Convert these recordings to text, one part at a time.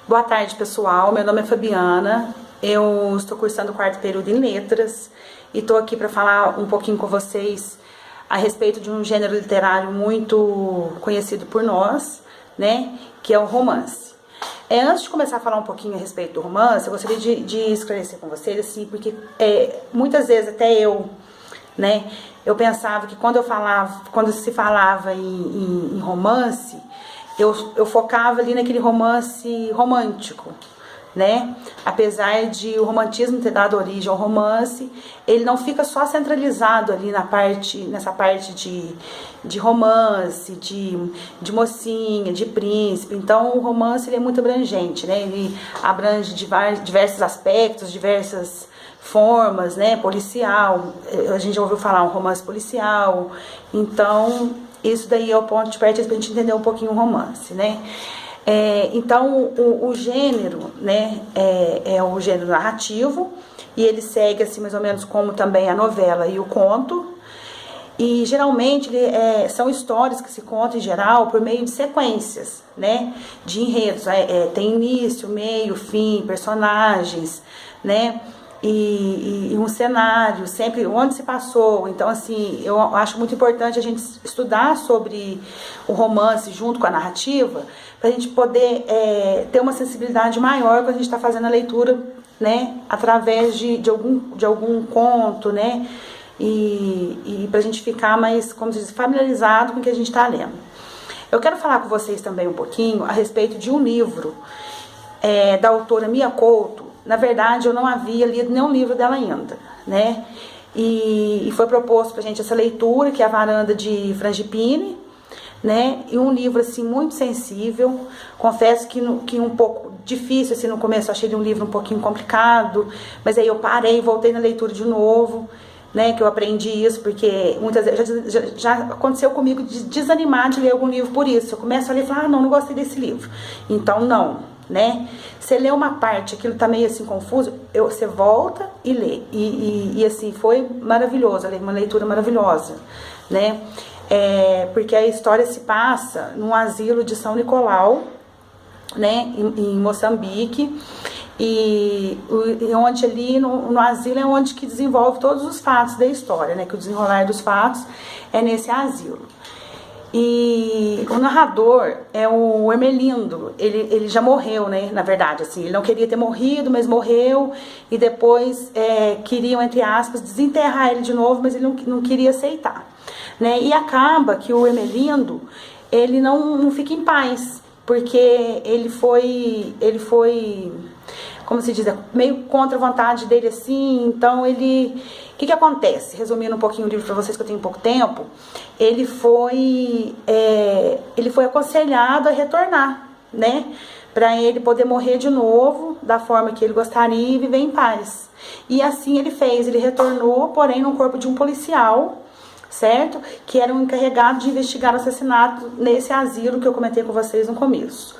Boa tarde, pessoal. Meu nome é Fabiana. Eu estou cursando o 4º período em Letras e estou aqui para falar um pouquinho com vocês a respeito de um gênero literário muito conhecido por nós, né, que é o romance. Antes de começar a falar um pouquinho a respeito do romance, eu gostaria de esclarecer com vocês, assim, porque muitas vezes até eu, né, eu pensava que quando se falava em romance, eu focava ali naquele romance romântico, né? Apesar de o romantismo ter dado origem ao romance, ele não fica só centralizado ali nessa parte de romance, de mocinha, de príncipe. Então o romance ele é muito abrangente, né? Ele abrange diversos aspectos, diversas formas, né? Policial, a gente já ouviu falar um romance policial. Então isso daí é o ponto de partida para a gente entender um pouquinho o romance, né? Então o gênero, né, é o gênero narrativo, e ele segue assim mais ou menos como também a novela e o conto. E geralmente são histórias que se contam em geral por meio de sequências, né, de enredos. Tem início, meio, fim, personagens, né, e um cenário, sempre onde se passou. Então, assim, eu acho muito importante a gente estudar sobre o romance junto com a narrativa, para a gente poder ter uma sensibilidade maior quando a gente está fazendo a leitura, né, através de algum conto, né, e para a gente ficar mais, como se diz, familiarizado com o que a gente está lendo. Eu quero falar com vocês também um pouquinho a respeito de um livro da autora Mia Couto. Na verdade, eu não havia lido nenhum livro dela ainda, né? E foi proposto pra gente essa leitura, que é A Varanda de Frangipane, né? E um livro, assim, muito sensível. Confesso que um pouco difícil, assim, no começo eu achei um livro um pouquinho complicado, mas aí eu parei, voltei na leitura de novo, né? Que eu aprendi isso, porque muitas vezes já aconteceu comigo de desanimar de ler algum livro por isso. Eu começo a ler e falo, não gostei desse livro. Então, não. Né? Você lê uma parte, aquilo tá meio assim confuso, você volta e lê. E assim, foi maravilhoso, uma leitura maravilhosa, né? Porque a história se passa num asilo de São Nicolau, né? Em Moçambique. E onde ali no asilo é onde que desenvolve todos os fatos da história, né? Que o desenrolar dos fatos é nesse asilo. E o narrador é o Hermelindo. Ele já morreu, né? Na verdade, assim, ele não queria ter morrido, mas morreu. E depois queriam, entre aspas, desenterrar ele de novo, mas ele não queria aceitar, né? E acaba que o Hermelindo, ele não fica em paz, porque ele foi, como se diz, meio contra a vontade dele, assim. Então o que acontece? Resumindo um pouquinho o livro para vocês, que eu tenho pouco tempo, ele foi aconselhado a retornar, né? Para ele poder morrer de novo, da forma que ele gostaria, e viver em paz. E assim ele fez, ele retornou, porém no corpo de um policial, certo? Que era um encarregado de investigar o assassinato nesse asilo que eu comentei com vocês no começo.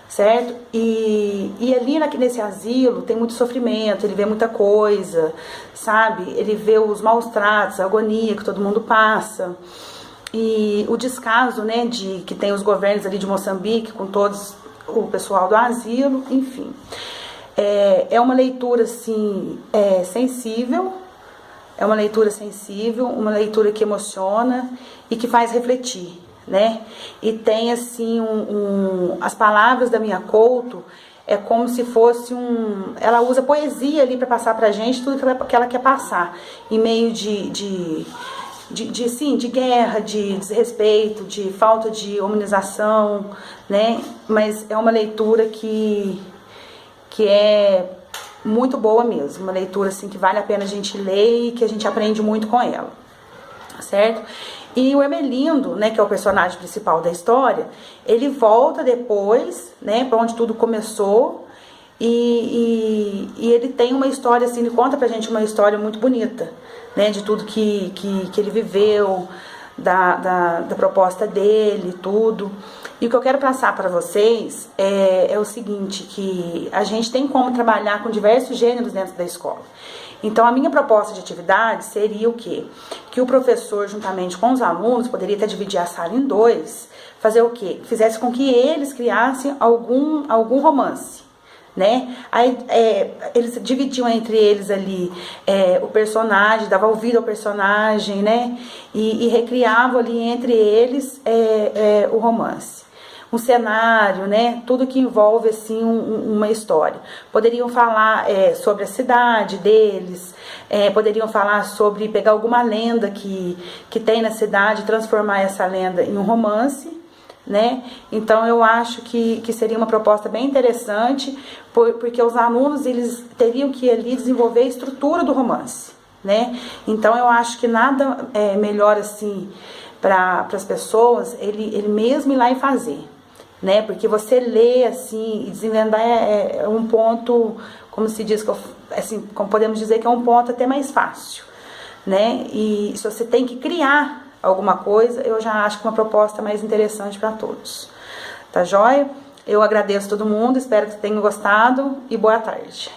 Certo? E ali nesse asilo tem muito sofrimento, ele vê muita coisa, sabe? Ele vê os maus tratos, a agonia que todo mundo passa, e o descaso, né, que tem os governos ali de Moçambique com todos o pessoal do asilo, enfim. É uma leitura, assim, sensível, uma leitura que emociona e que faz refletir, né? E tem assim as palavras da Mia Couto, é como se fosse ela usa poesia ali para passar pra gente tudo que ela quer passar, em meio de guerra, de desrespeito, de falta de humanização, né? Mas é uma leitura que é muito boa mesmo, uma leitura assim que vale a pena a gente ler e que a gente aprende muito com ela, certo? E o Hermelindo, né, que é o personagem principal da história, ele volta depois, né, para onde tudo começou, e ele tem uma história, assim, ele conta pra gente uma história muito bonita, né, de tudo que ele viveu, da proposta dele, tudo. E o que eu quero passar para vocês é o seguinte, que a gente tem como trabalhar com diversos gêneros dentro da escola. Então, a minha proposta de atividade seria o quê? Que o professor, juntamente com os alunos, poderia até dividir a sala em dois, fazer o quê? Fizesse com que eles criassem algum romance, né? Aí eles dividiam entre eles ali o personagem, dava vida ao personagem, né? E recriavam ali entre eles o romance. Um cenário, né? Tudo que envolve assim uma história. Poderiam falar sobre a cidade deles, poderiam falar sobre pegar alguma lenda que tem na cidade, transformar essa lenda em um romance, né? Então eu acho que seria uma proposta bem interessante, porque os alunos eles teriam que ali desenvolver a estrutura do romance, né? Então eu acho que nada melhor assim para as pessoas ele mesmo ir lá e fazer, né? Porque você lê assim e desvendar é um ponto, como se diz, assim, como podemos dizer que é um ponto até mais fácil, né? E se você tem que criar alguma coisa, eu já acho que uma proposta mais interessante para todos. Tá joia? Eu agradeço todo mundo, espero que tenham gostado e boa tarde.